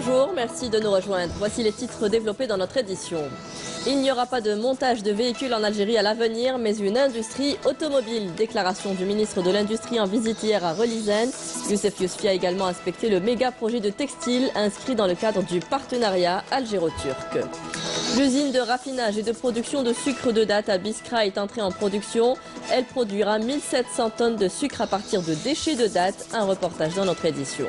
Bonjour, merci de nous rejoindre. Voici les titres développés dans notre édition. Il n'y aura pas de montage de véhicules en Algérie à l'avenir, mais une industrie automobile. Déclaration du ministre de l'Industrie en visite hier à Relizane. Youssef Yousfi a également inspecté le méga projet de textile inscrit dans le cadre du partenariat algéro-turc. L'usine de raffinage et de production de sucre de date à Biskra est entrée en production. Elle produira 1700 tonnes de sucre à partir de déchets de date. Un reportage dans notre édition.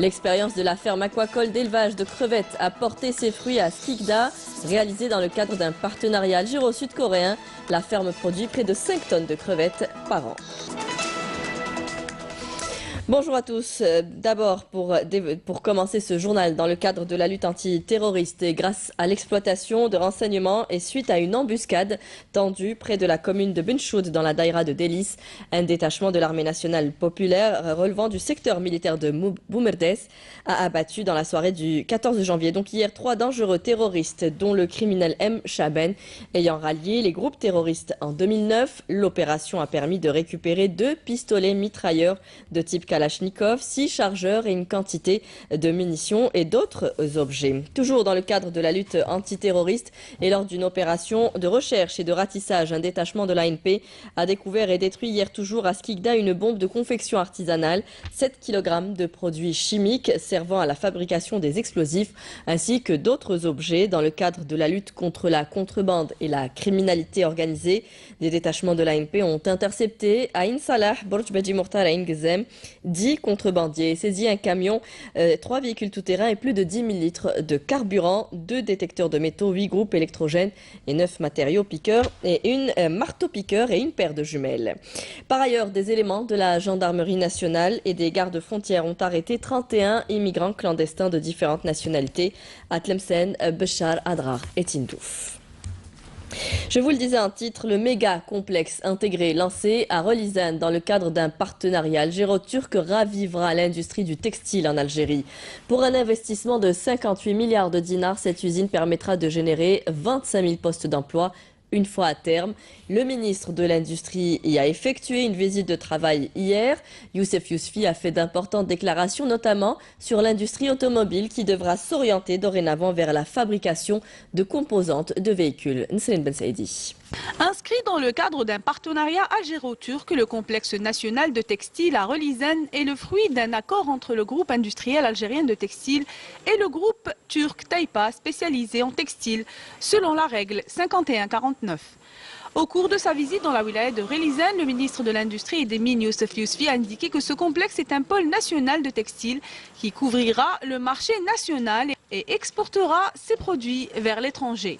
L'expérience de la ferme aquacole d'élevage de crevettes a porté ses fruits à Skikda. Réalisée dans le cadre d'un partenariat algéro-sud-coréen, la ferme produit près de 5 tonnes de crevettes par an. Bonjour à tous. D'abord, pour commencer ce journal dans le cadre de la lutte antiterroriste et grâce à l'exploitation de renseignements et suite à une embuscade tendue près de la commune de Benchoud dans la daïra de Délis, un détachement de l'armée nationale populaire relevant du secteur militaire de Boumerdes a abattu dans la soirée du 14 janvier, donc hier, 3 dangereux terroristes dont le criminel M. Chaben ayant rallié les groupes terroristes en 2009. L'opération a permis de récupérer 2 pistolets mitrailleurs de type Kalachnikov, 6 chargeurs et une quantité de munitions et d'autres objets. Toujours dans le cadre de la lutte antiterroriste et lors d'une opération de recherche et de ratissage, un détachement de l'ANP a découvert et détruit hier toujours à Skikda une bombe de confection artisanale, 7 kg de produits chimiques servant à la fabrication des explosifs ainsi que d'autres objets. Dans le cadre de la lutte contre la contrebande et la criminalité organisée, des détachements de l'ANP ont intercepté à Insalah, Borj Beji Mortar et Ingezem 10 contrebandiers, saisi un camion, 3 véhicules tout-terrain et plus de 10 000 litres de carburant, 2 détecteurs de métaux, 8 groupes électrogènes et 9 matériaux piqueurs et une marteau-piqueur et une paire de jumelles. Par ailleurs, des éléments de la gendarmerie nationale et des gardes frontières ont arrêté 31 immigrants clandestins de différentes nationalités à Tlemcen, Béchar, Adrar et Tindouf. Je vous le disais en titre, le méga complexe intégré lancé à Relizane dans le cadre d'un partenariat algéro-turc ravivera l'industrie du textile en Algérie. Pour un investissement de 58 milliards de dinars, cette usine permettra de générer 25 000 postes d'emploi une fois à terme. Le ministre de l'Industrie y a effectué une visite de travail hier. Youssef Yousfi a fait d'importantes déclarations, notamment sur l'industrie automobile qui devra s'orienter dorénavant vers la fabrication de composantes de véhicules. Nsrine Ben Saïdi. Inscrit dans le cadre d'un partenariat algéro-turc, le complexe national de textile à Relizane est le fruit d'un accord entre le groupe industriel algérien de textile et le groupe turc Taipa spécialisé en textile, selon la règle 51-49. Au cours de sa visite dans la wilaya de Relizane, le ministre de l'Industrie et des Mines Youssef Yousfi a indiqué que ce complexe est un pôle national de textile qui couvrira le marché national et exportera ses produits vers l'étranger.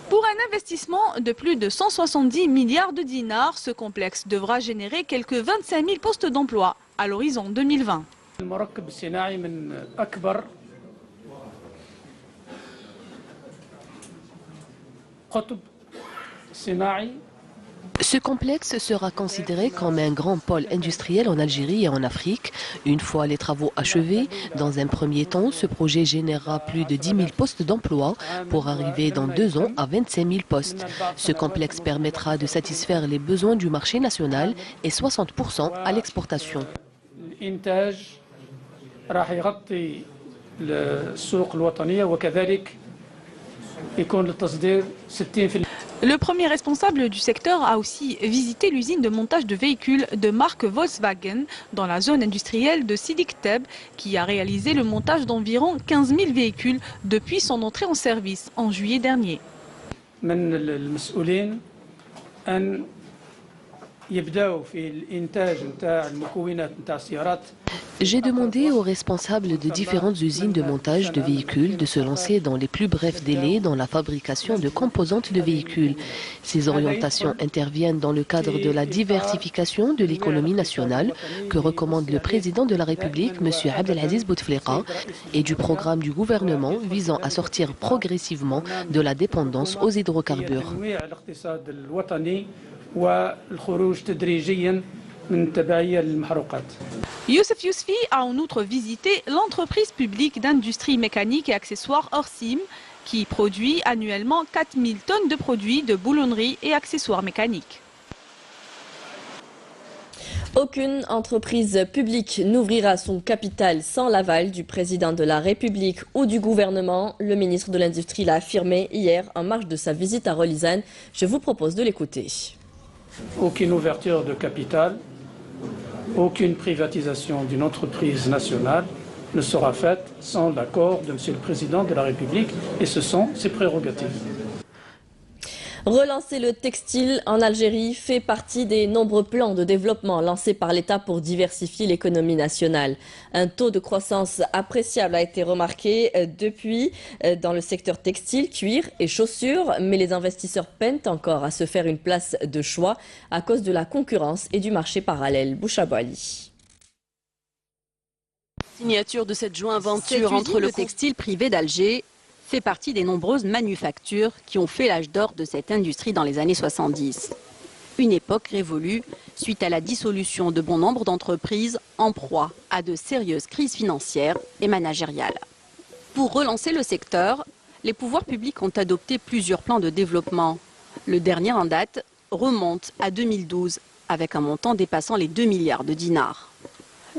Pour un investissement de plus de 170 milliards de dinars, ce complexe devra générer quelques 25 000 postes d'emploi à l'horizon 2020. Ce complexe sera considéré comme un grand pôle industriel en Algérie et en Afrique. Une fois les travaux achevés, dans un premier temps, ce projet générera plus de 10 000 postes d'emploi pour arriver dans 2 ans à 25 000 postes. Ce complexe permettra de satisfaire les besoins du marché national et 60% à l'exportation. Le premier responsable du secteur a aussi visité l'usine de montage de véhicules de marque Volkswagen dans la zone industrielle de Sidikteb qui a réalisé le montage d'environ 15 000 véhicules depuis son entrée en service en juillet dernier. J'ai demandé aux responsables de différentes usines de montage de véhicules de se lancer dans les plus brefs délais dans la fabrication de composantes de véhicules. Ces orientations interviennent dans le cadre de la diversification de l'économie nationale que recommande le président de la République, M. Abdelaziz Bouteflika, et du programme du gouvernement visant à sortir progressivement de la dépendance aux hydrocarbures. Youssef Yousfi a en outre visité l'entreprise publique d'industrie mécanique et accessoires Orsim qui produit annuellement 4 000 tonnes de produits de boulonnerie et accessoires mécaniques. Aucune entreprise publique n'ouvrira son capital sans l'aval du président de la République ou du gouvernement. Le ministre de l'Industrie l'a affirmé hier en marge de sa visite à Relizane. Je vous propose de l'écouter. Aucune ouverture de capital, aucune privatisation d'une entreprise nationale ne sera faite sans l'accord de M. le Président de la République et ce sont ses prérogatives. Relancer le textile en Algérie fait partie des nombreux plans de développement lancés par l'État pour diversifier l'économie nationale. Un taux de croissance appréciable a été remarqué depuis dans le secteur textile, cuir et chaussures, mais les investisseurs peinent encore à se faire une place de choix à cause de la concurrence et du marché parallèle. Bouchabali. Signature de cette joint venture entre le textile privé d'Alger fait partie des nombreuses manufactures qui ont fait l'âge d'or de cette industrie dans les années 70. Une époque révolue suite à la dissolution de bon nombre d'entreprises en proie à de sérieuses crises financières et managériales. Pour relancer le secteur, les pouvoirs publics ont adopté plusieurs plans de développement. Le dernier en date remonte à 2012 avec un montant dépassant les 2 milliards de dinars.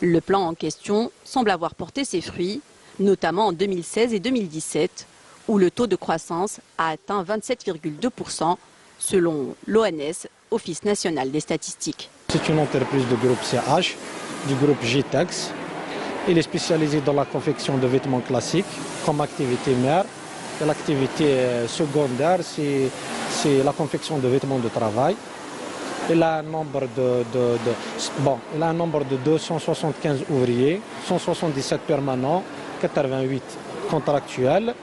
Le plan en question semble avoir porté ses fruits, notamment en 2016 et 2017, où le taux de croissance a atteint 27,2% selon l'ONS, Office national des statistiques. C'est une entreprise du groupe CH, du groupe GTEX. Il est spécialisé dans la confection de vêtements classiques comme activité mère. Et l'activité secondaire, c'est la confection de vêtements de travail. Il a un nombre de 275 ouvriers, 177 permanents, 88 contractuels.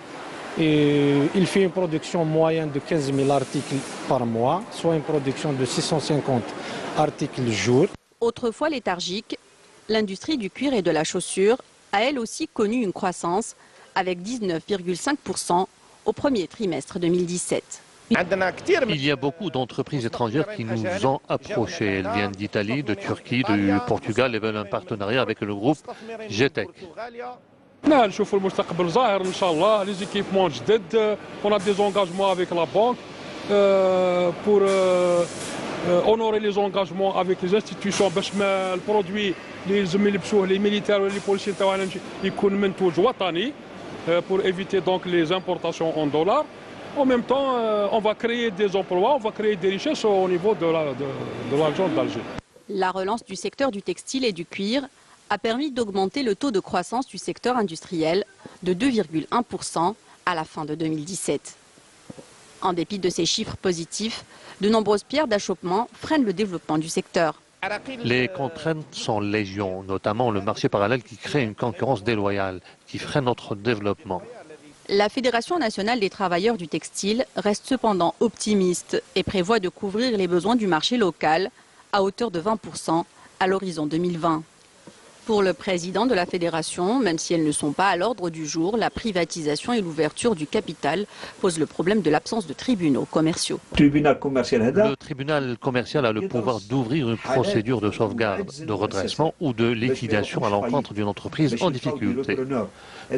Et il fait une production moyenne de 15 000 articles par mois, soit une production de 650 articles jour. Autrefois léthargique, l'industrie du cuir et de la chaussure a elle aussi connu une croissance avec 19,5% au premier trimestre 2017. Il y a beaucoup d'entreprises étrangères qui nous ont approchés. Elles viennent d'Italie, de Turquie, du Portugal et veulent un partenariat avec le groupe GTEC. نشوفوا المستقبل ظاهر ان شاء الله لي زيكيبمون جدد on a des engagements avec la banque pour honorer les engagements avec les institutions باش ما البرودوي اللي لازم يلبسوه لي ميليتير ولا لي بوليسيين تاعنا يكون منتوج وطني pour éviter donc les importations en dollars. En même temps, on va créer des emplois, on va créer des richesses au niveau de l'argent d'Alger. La relance du secteur du textile et du cuir a permis d'augmenter le taux de croissance du secteur industriel de 2,1% à la fin de 2017. En dépit de ces chiffres positifs, de nombreuses pierres d'achoppement freinent le développement du secteur. Les contraintes sont légion, notamment le marché parallèle qui crée une concurrence déloyale, qui freine notre développement. La Fédération nationale des travailleurs du textile reste cependant optimiste et prévoit de couvrir les besoins du marché local à hauteur de 20% à l'horizon 2020. Pour le président de la fédération, même si elles ne sont pas à l'ordre du jour, la privatisation et l'ouverture du capital posent le problème de l'absence de tribunaux commerciaux. Le tribunal commercial a le pouvoir d'ouvrir une procédure de sauvegarde, de redressement ou de liquidation à l'encontre d'une entreprise en difficulté,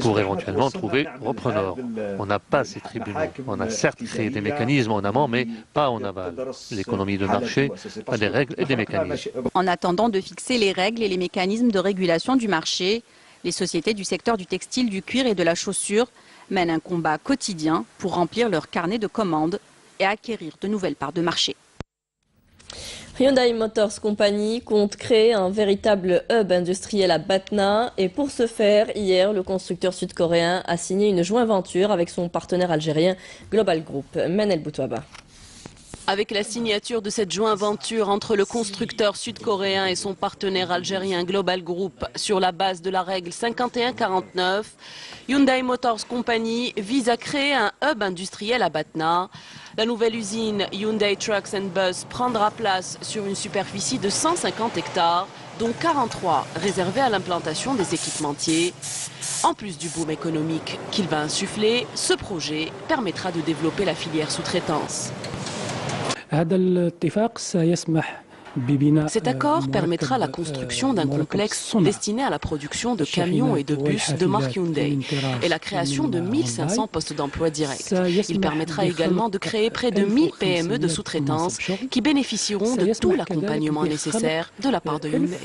pour éventuellement trouver repreneur. On n'a pas ces tribunaux. On a certes créé des mécanismes en amont, mais pas en aval. L'économie de marché a des règles et des mécanismes. En attendant de fixer les règles et les mécanismes de régulation du marché, les sociétés du secteur du textile, du cuir et de la chaussure mènent un combat quotidien pour remplir leur carnet de commandes et acquérir de nouvelles parts de marché. Hyundai Motors Company compte créer un véritable hub industriel à Batna et pour ce faire, hier, le constructeur sud-coréen a signé une joint venture avec son partenaire algérien Global Group. Manel Boutouaba. Avec la signature de cette joint venture entre le constructeur sud-coréen et son partenaire algérien Global Group sur la base de la règle 5149, Hyundai Motors Company vise à créer un hub industriel à Batna. La nouvelle usine Hyundai Trucks and Bus prendra place sur une superficie de 150 hectares, dont 43 réservés à l'implantation des équipementiers. En plus du boom économique qu'il va insuffler, ce projet permettra de développer la filière sous-traitance. هذا الاتفاق سيسمح Cet accord permettra la construction d'un complexe destiné à la production de camions et de bus de marque Hyundai et la création de 1500 postes d'emploi directs. Il permettra également de créer près de 1000 PME de sous-traitance qui bénéficieront de tout l'accompagnement nécessaire de la part de Hyundai.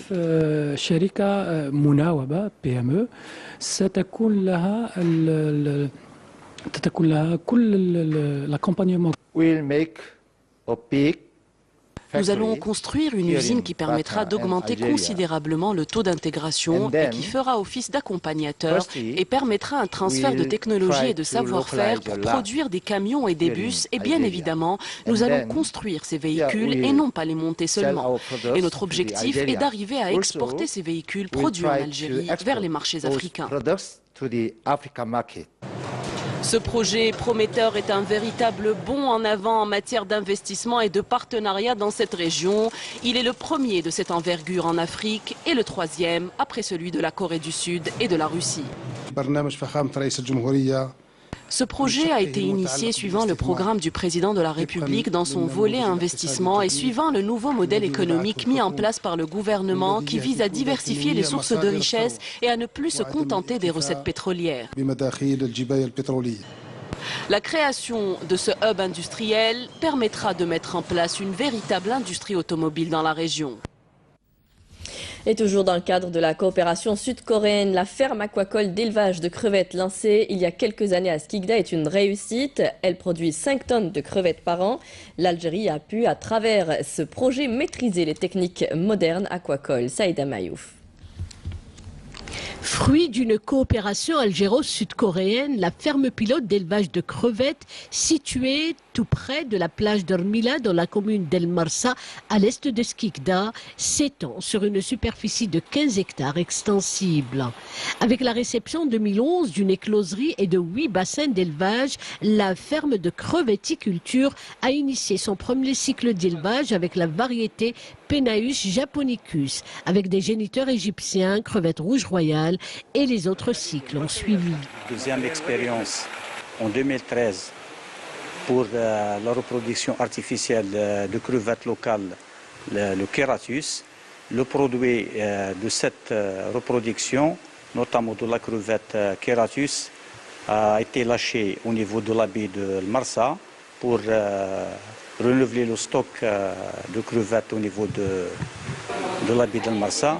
Nous allons construire une usine qui permettra d'augmenter considérablement le taux d'intégration et qui fera office d'accompagnateur et permettra un transfert de technologie et de savoir-faire pour produire des camions et des bus. Et bien évidemment, nous allons construire ces véhicules et non pas les monter seulement. Et notre objectif est d'arriver à exporter ces véhicules produits en Algérie vers les marchés africains. Ce projet prometteur est un véritable bond en avant en matière d'investissement et de partenariat dans cette région. Il est le premier de cette envergure en Afrique et le troisième après celui de la Corée du Sud et de la Russie. Ce projet a été initié suivant le programme du président de la République dans son volet investissement et suivant le nouveau modèle économique mis en place par le gouvernement qui vise à diversifier les sources de richesse et à ne plus se contenter des recettes pétrolières. La création de ce hub industriel permettra de mettre en place une véritable industrie automobile dans la région. Et toujours dans le cadre de la coopération sud-coréenne, la ferme aquacole d'élevage de crevettes lancée il y a quelques années à Skikda est une réussite. Elle produit 5 tonnes de crevettes par an. L'Algérie a pu, à travers ce projet, maîtriser les techniques modernes aquacoles. Saïda Mayouf. Fruit d'une coopération algéro-sud-coréenne, la ferme pilote d'élevage de crevettes située tout près de la plage d'Ormila dans la commune d'El Marsa à l'est de Skikda s'étend sur une superficie de 15 hectares extensible. Avec la réception en 2011 d'une écloserie et de 8 bassins d'élevage, la ferme de crevetticulture a initié son premier cycle d'élevage avec la variété Penaeus japonicus, avec des géniteurs égyptiens, crevettes rouges royales et les autres cycles ont suivi. Deuxième expérience en 2013 pour la reproduction artificielle de crevettes locales, le Keratus. Le produit de cette reproduction, notamment de la crevette Keratus, a été lâché au niveau de la baie de Marsa pour renouveler le stock de crevettes au niveau de la baie de Marsa.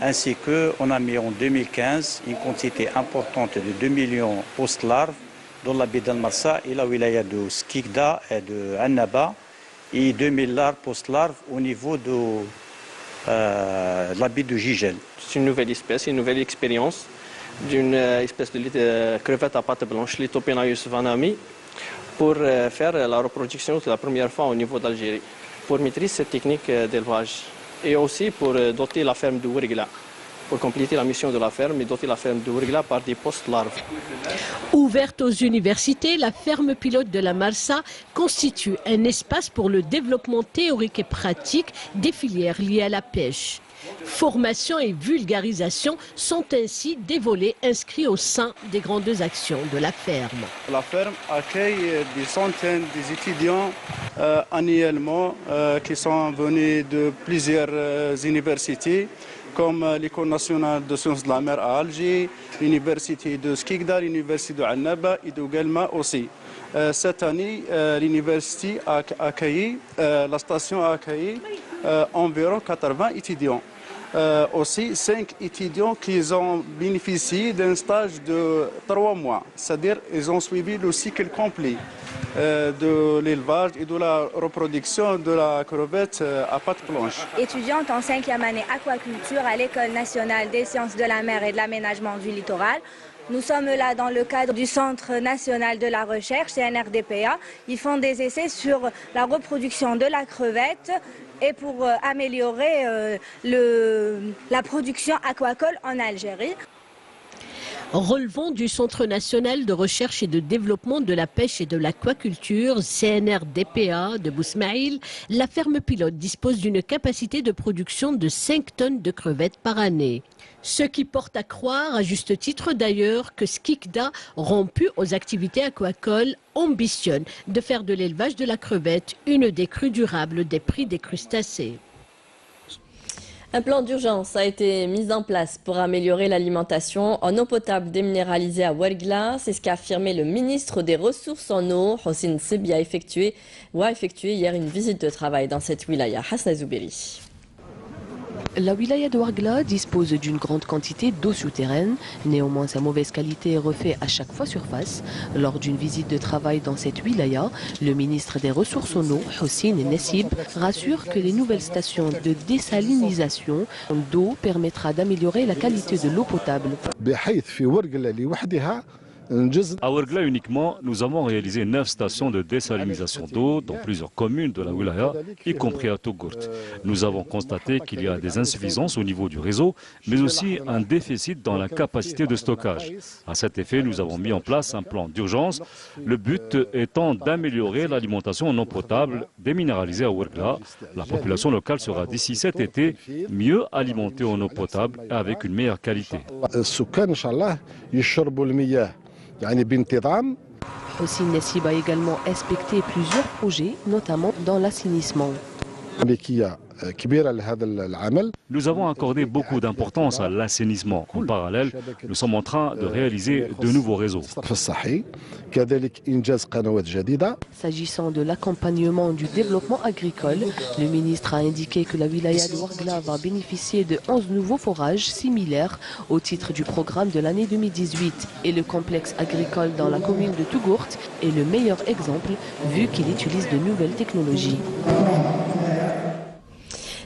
Ainsi qu'on a mis en 2015 une quantité importante de 2 millions post-larves dans la baie d'Al-Marsa et la wilaya de Skikda et de Annaba et 2000 larves post-larves au niveau de la baie de Gigel. C'est une nouvelle espèce, une nouvelle expérience d'une espèce de crevette à pattes blanches, Lithopenaeus vanami, pour faire la reproduction de la première fois au niveau d'Algérie, pour maîtriser cette technique d'élevage et aussi pour doter la ferme de Ouergla, pour compléter la mission de la ferme et doter la ferme de Ouergla par des postes larves. Ouverte aux universités, la ferme pilote de la Marsa constitue un espace pour le développement théorique et pratique des filières liées à la pêche. Formation et vulgarisation sont ainsi des volets inscrits au sein des grandes actions de la ferme. La ferme accueille des centaines d'étudiants annuellement qui sont venus de plusieurs universités, comme l'École nationale de sciences de la mer à Alger, l'université de Skikda, l'université de Annaba et de Guelma aussi. Cette année, l'université a accueilli, la station a accueilli environ 80 étudiants. Aussi 5 étudiants qui ont bénéficié d'un stage de 3 mois, c'est-à-dire qu'ils ont suivi le cycle complet de l'élevage et de la reproduction de la crevette à pattes blanches. Étudiante en 5e année aquaculture à l'École nationale des sciences de la mer et de l'aménagement du littoral. Nous sommes là dans le cadre du Centre national de la recherche, CNRDPA. Ils font des essais sur la reproduction de la crevette et pour améliorer la production aquacole en Algérie. Relevant du Centre national de recherche et de développement de la pêche et de l'aquaculture, CNRDPA de Bousmaïl, la ferme pilote dispose d'une capacité de production de 5 tonnes de crevettes par année. Ce qui porte à croire, à juste titre d'ailleurs, que Skikda, rompu aux activités aquacoles, ambitionne de faire de l'élevage de la crevette une des crues durables des prix des crustacés. Un plan d'urgence a été mis en place pour améliorer l'alimentation en eau potable déminéralisée à Ouargla. C'est ce qu'a affirmé le ministre des Ressources en eau, Hossein Sebi, a effectué hier une visite de travail dans cette wilaya. Hasna Zouberi. La wilaya de Ouargla dispose d'une grande quantité d'eau souterraine. Néanmoins, sa mauvaise qualité est refaite à chaque fois surface. Lors d'une visite de travail dans cette wilaya, le ministre des Ressources en eau, Hossein Nassib, rassure que les nouvelles stations de désalinisation d'eau permettra d'améliorer la qualité de l'eau potable. À Ouargla uniquement, nous avons réalisé 9 stations de désalinisation d'eau dans plusieurs communes de la wilaya, y compris à Tougourt. Nous avons constaté qu'il y a des insuffisances au niveau du réseau, mais aussi un déficit dans la capacité de stockage. À cet effet, nous avons mis en place un plan d'urgence, le but étant d'améliorer l'alimentation en eau potable déminéralisée à Ouargla. La population locale sera d'ici cet été mieux alimentée en eau potable et avec une meilleure qualité. Hossein Nassib a également inspecté plusieurs projets, notamment dans l'assainissement. Nous avons accordé beaucoup d'importance à l'assainissement. En parallèle, nous sommes en train de réaliser de nouveaux réseaux. S'agissant de l'accompagnement du développement agricole, le ministre a indiqué que la wilaya de Ouargla va bénéficier de 11 nouveaux forages similaires au titre du programme de l'année 2018. Et le complexe agricole dans la commune de Tougourt est le meilleur exemple vu qu'il utilise de nouvelles technologies.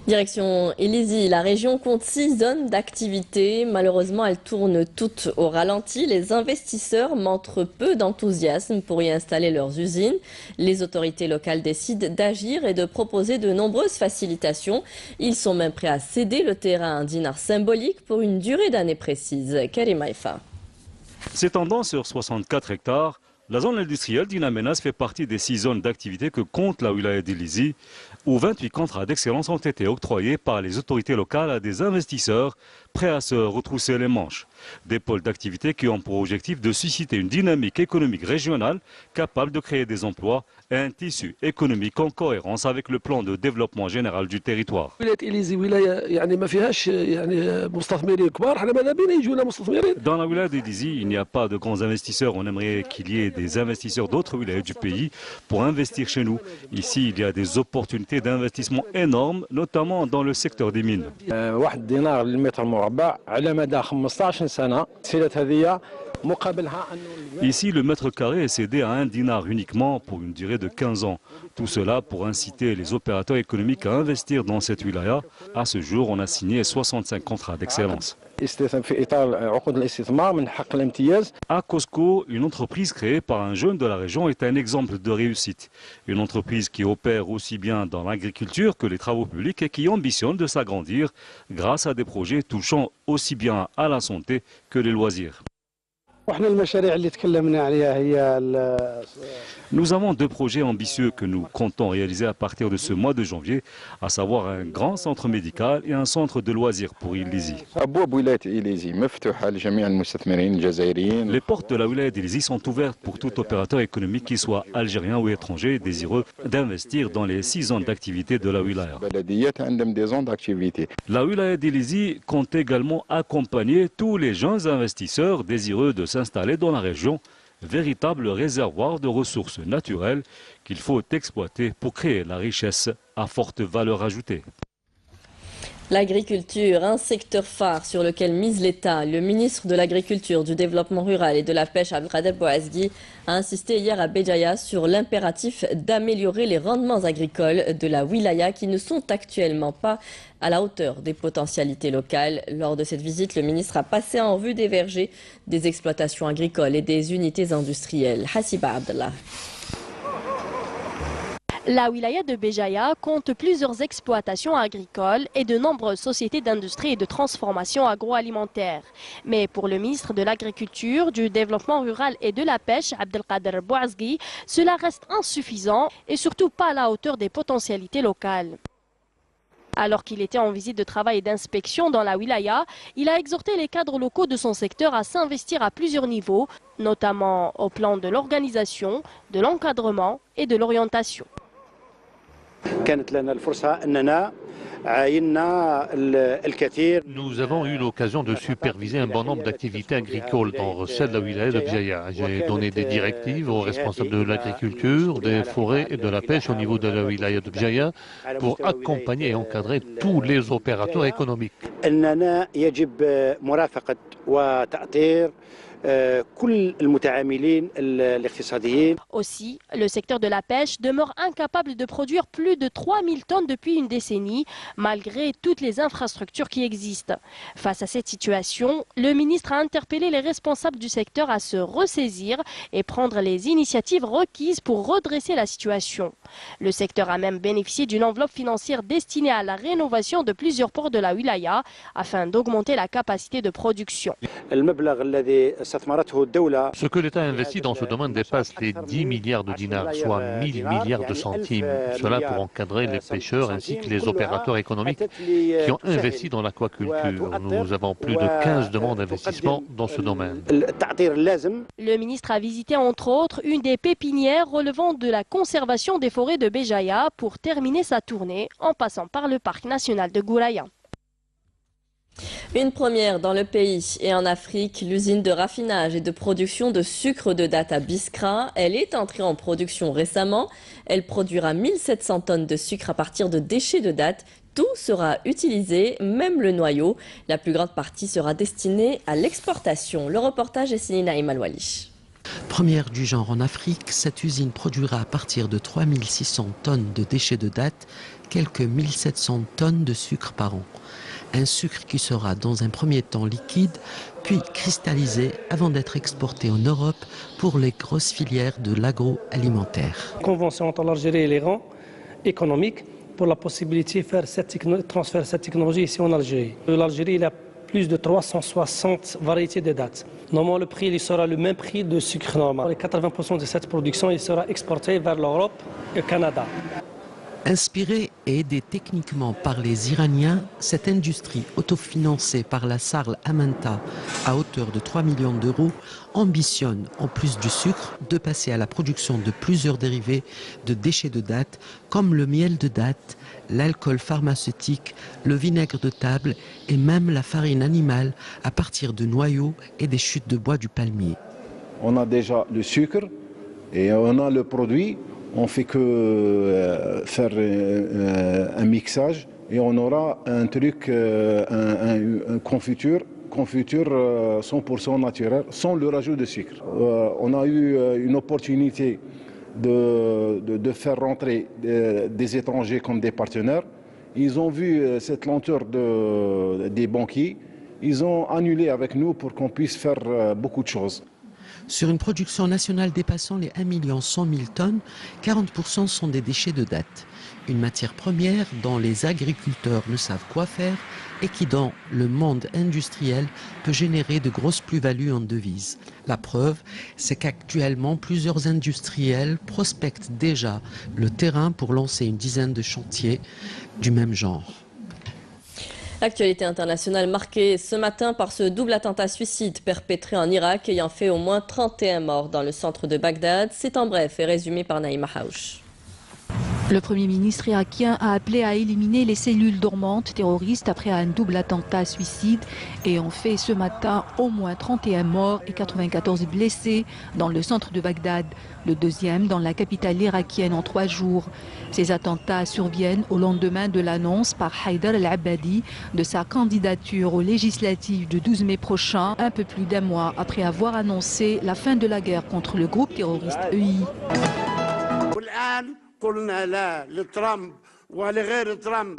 Direction Illizi, la région compte 6 zones d'activité. Malheureusement, elles tournent toutes au ralenti. Les investisseurs montrent peu d'enthousiasme pour y installer leurs usines. Les autorités locales décident d'agir et de proposer de nombreuses facilitations. Ils sont même prêts à céder le terrain à un dinar symbolique pour une durée d'année précise. Karim Haïfa. S'étendant sur 64 hectares, la zone industrielle d'In Amenas fait partie des 6 zones d'activité que compte la wilaya d'Illizi, où 28 contrats d'excellence ont été octroyés par les autorités locales à des investisseurs prêts à se retrousser les manches. Des pôles d'activité qui ont pour objectif de susciter une dynamique économique régionale capable de créer des emplois et un tissu économique en cohérence avec le plan de développement général du territoire. Dans la wilaya d'Illizi, il n'y a pas de grands investisseurs. On aimerait qu'il y ait des investisseurs d'autres wilayas du pays pour investir chez nous. Ici, il y a des opportunités d'investissement énormes, notamment dans le secteur des mines. Ici, le mètre carré est cédé à 1 dinar uniquement pour une durée de 15 ans. Tout cela pour inciter les opérateurs économiques à investir dans cette wilaya. À ce jour, on a signé 65 contrats d'excellence. Akosco, une entreprise créée par un jeune de la région, est un exemple de réussite. Une entreprise qui opère aussi bien dans l'agriculture que les travaux publics et qui ambitionne de s'agrandir grâce à des projets touchant aussi bien à la santé que les loisirs. Nous avons 2 projets ambitieux que nous comptons réaliser à partir de ce mois de janvier, à savoir un grand centre médical et un centre de loisirs pour Illizi. Les portes de la wilaya d'Illizi sont ouvertes pour tout opérateur économique, qu'il soit algérien ou étranger, désireux d'investir dans les 6 zones d'activité de la wilaya. La wilaya d'Illizi compte également accompagner tous les jeunes investisseurs désireux de s'installer dans la région, véritable réservoir de ressources naturelles qu'il faut exploiter pour créer la richesse à forte valeur ajoutée. L'agriculture, un secteur phare sur lequel mise l'État. Le ministre de l'Agriculture, du Développement rural et de la Pêche, Abdelkader Bouazgui, a insisté hier à Béjaïa sur l'impératif d'améliorer les rendements agricoles de la wilaya qui ne sont actuellement pas à la hauteur des potentialités locales. Lors de cette visite, le ministre a passé en revue des vergers, des exploitations agricoles et des unités industrielles. Hassiba Abdallah. La wilaya de Béjaïa compte plusieurs exploitations agricoles et de nombreuses sociétés d'industrie et de transformation agroalimentaire. Mais pour le ministre de l'Agriculture, du Développement rural et de la Pêche, Abdelkader Bouazgui, cela reste insuffisant et surtout pas à la hauteur des potentialités locales. Alors qu'il était en visite de travail et d'inspection dans la wilaya, il a exhorté les cadres locaux de son secteur à s'investir à plusieurs niveaux, notamment au plan de l'organisation, de l'encadrement et de l'orientation. Nous avons eu l'occasion de superviser un bon nombre d'activités agricoles dans de la wilaya de Bjaya. J'ai donné des directives aux responsables de l'agriculture, des forêts et de la pêche au niveau de la wilaya de Bjaya pour accompagner et encadrer tous les opérateurs économiques. Aussi, le secteur de la pêche demeure incapable de produire plus de 3000 tonnes depuis une décennie, malgré toutes les infrastructures qui existent. Face à cette situation, le ministre a interpellé les responsables du secteur à se ressaisir et prendre les initiatives requises pour redresser la situation. Le secteur a même bénéficié d'une enveloppe financière destinée à la rénovation de plusieurs ports de la wilaya afin d'augmenter la capacité de production. Ce que l'État investit dans ce domaine dépasse les 10 milliards de dinars, soit 1000 milliards de centimes. Cela pour encadrer les pêcheurs ainsi que les opérateurs économiques qui ont investi dans l'aquaculture. Nous avons plus de 15 demandes d'investissement dans ce domaine. Le ministre a visité entre autres une des pépinières relevant de la conservation des forêts de Béjaïa pour terminer sa tournée en passant par le parc national de Gouraya. Une première dans le pays et en Afrique, l'usine de raffinage et de production de sucre de dattes à Biskra. Elle est entrée en production récemment. Elle produira 1700 tonnes de sucre à partir de déchets de dattes. Tout sera utilisé, même le noyau. La plus grande partie sera destinée à l'exportation. Le reportage est signé Naïm Al-Wali. Première du genre en Afrique, cette usine produira à partir de 3600 tonnes de déchets de dattes, quelques 1700 tonnes de sucre par an. Un sucre qui sera dans un premier temps liquide, puis cristallisé avant d'être exporté en Europe pour les grosses filières de l'agroalimentaire. Convention entre l'Algérie et l'Iran économique pour la possibilité de faire transférer cette technologie ici en Algérie. L'Algérie il a plus de 360 variétés de dattes. Normalement, le prix il sera le même prix de sucre normal. Les 80% de cette production il sera exportée vers l'Europe et le Canada. Inspirée et aidée techniquement par les Iraniens, cette industrie autofinancée par la Sarl Amanta à hauteur de 3 millions d'euros ambitionne, en plus du sucre, de passer à la production de plusieurs dérivés de déchets de dattes comme le miel de date, l'alcool pharmaceutique, le vinaigre de table et même la farine animale à partir de noyaux et des chutes de bois du palmier. On a déjà le sucre et on a le produit. On fait que faire un mixage et on aura un truc, un confiture 100% naturel, sans le rajout de sucre. On a eu une opportunité de faire rentrer des étrangers comme des partenaires. Ils ont vu cette lenteur des banquiers. Ils ont annulé avec nous pour qu'on puisse faire beaucoup de choses. Sur une production nationale dépassant les 1 100 000 tonnes, 40% sont des déchets de dattes. Une matière première dont les agriculteurs ne savent quoi faire et qui, dans le monde industriel, peut générer de grosses plus-values en devises. La preuve, c'est qu'actuellement, plusieurs industriels prospectent déjà le terrain pour lancer une dizaine de chantiers du même genre. L'actualité internationale marquée ce matin par ce double attentat suicide perpétré en Irak ayant fait au moins 31 morts dans le centre de Bagdad. C'est en bref et résumé par Naïma Haouch. Le Premier ministre irakien a appelé à éliminer les cellules dormantes terroristes après un double attentat suicide ayant fait ce matin au moins 31 morts et 94 blessés dans le centre de Bagdad, le deuxième dans la capitale irakienne en 3 jours. Ces attentats surviennent au lendemain de l'annonce par Haïdar al-Abadi de sa candidature aux législatives du 12 mai prochain, un peu plus d'1 mois après avoir annoncé la fin de la guerre contre le groupe terroriste EI.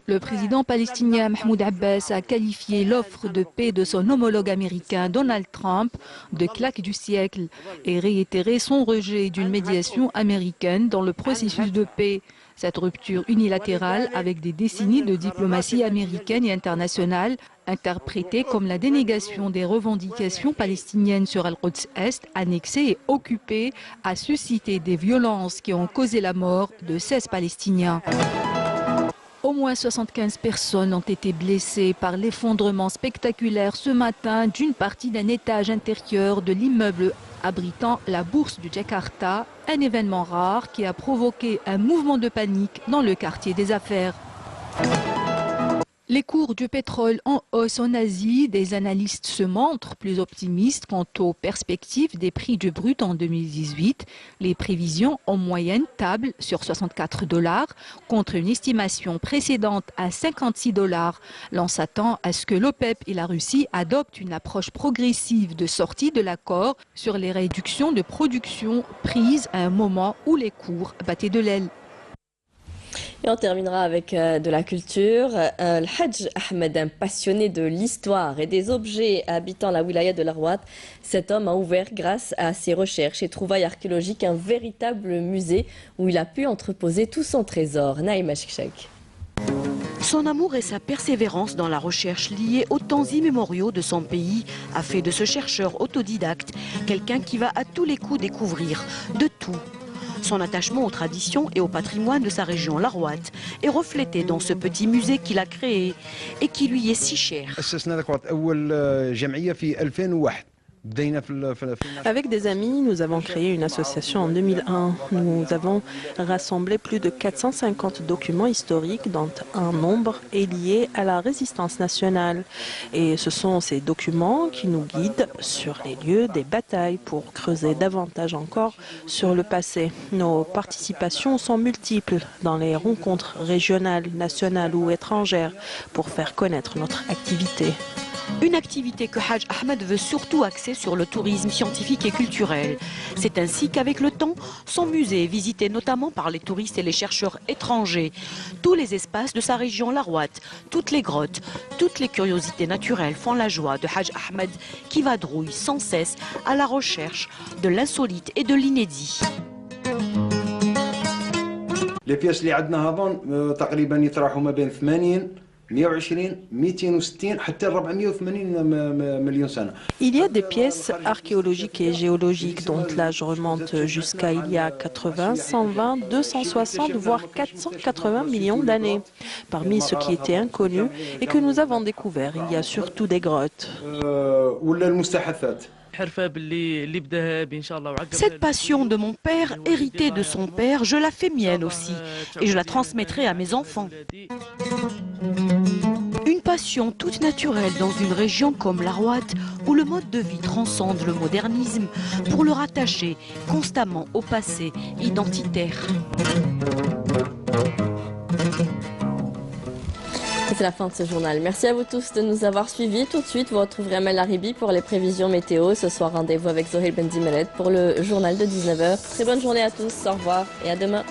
Le président palestinien Mahmoud Abbas a qualifié l'offre de paix de son homologue américain Donald Trump de claque du siècle et réitéré son rejet d'une médiation américaine dans le processus de paix. Cette rupture unilatérale, avec des décennies de diplomatie américaine et internationale, interprétée comme la dénégation des revendications palestiniennes sur Al-Quds Est, annexée et occupée, a suscité des violences qui ont causé la mort de 16 Palestiniens. Au moins 75 personnes ont été blessées par l'effondrement spectaculaire ce matin d'une partie d'un étage intérieur de l'immeuble abritant la bourse du Jakarta, un événement rare qui a provoqué un mouvement de panique dans le quartier des affaires. Les cours du pétrole en hausse en Asie, des analystes se montrent plus optimistes quant aux perspectives des prix du brut en 2018. Les prévisions en moyenne tablent sur $64 contre une estimation précédente à $56. L'on s'attend à ce que l'OPEP et la Russie adoptent une approche progressive de sortie de l'accord sur les réductions de production prises à un moment où les cours battaient de l'aile. Et on terminera avec de la culture. Le Hajj Ahmed, un passionné de l'histoire et des objets habitant la wilaya de l'Arwat, cet homme a ouvert grâce à ses recherches et trouvailles archéologiques un véritable musée où il a pu entreposer tout son trésor. Naïma Chikchak. Son amour et sa persévérance dans la recherche liée aux temps immémoriaux de son pays a fait de ce chercheur autodidacte quelqu'un qui va à tous les coups découvrir de tout. Son attachement aux traditions et au patrimoine de sa région, l'Arwat, est reflété dans ce petit musée qu'il a créé et qui lui est si cher. Avec des amis, nous avons créé une association en 2001. Nous avons rassemblé plus de 450 documents historiques dont un nombre est lié à la résistance nationale. Et ce sont ces documents qui nous guident sur les lieux des batailles pour creuser davantage encore sur le passé. Nos participations sont multiples dans les rencontres régionales, nationales ou étrangères pour faire connaître notre activité. Une activité que Hajj Ahmed veut surtout axer sur le tourisme scientifique et culturel. C'est ainsi qu'avec le temps, son musée est visité notamment par les touristes et les chercheurs étrangers. Tous les espaces de sa région, l'Arwat, toutes les grottes, toutes les curiosités naturelles font la joie de Hajj Ahmed qui vadrouille sans cesse à la recherche de l'insolite et de l'inédit. Les pièces اللي عندنا هذون تقريبا يتراوحوا ما بين 80 120 260 حتى 480 مليون سنة. Il y a des pièces archéologiques et géologiques dont l'âge remonte jusqu'à il y a 80, 120, 260 voire 480 millions d'années. Parmi ce qui était inconnu et que nous avons découvert, il y a surtout des grottes. ولا المستحثات. Cette passion de mon père, héritée de son père, je la fais mienne aussi et je la transmettrai à mes enfants. Une passion toute naturelle dans une région comme l'Arwat où le mode de vie transcende le modernisme pour le rattacher constamment au passé identitaire. C'est la fin de ce journal. Merci à vous tous de nous avoir suivis. Tout de suite, vous retrouverez Amel Laribi pour les prévisions météo. Ce soir, rendez-vous avec Zohil Bendimeret pour le journal de 19h. Très bonne journée à tous. Au revoir et à demain.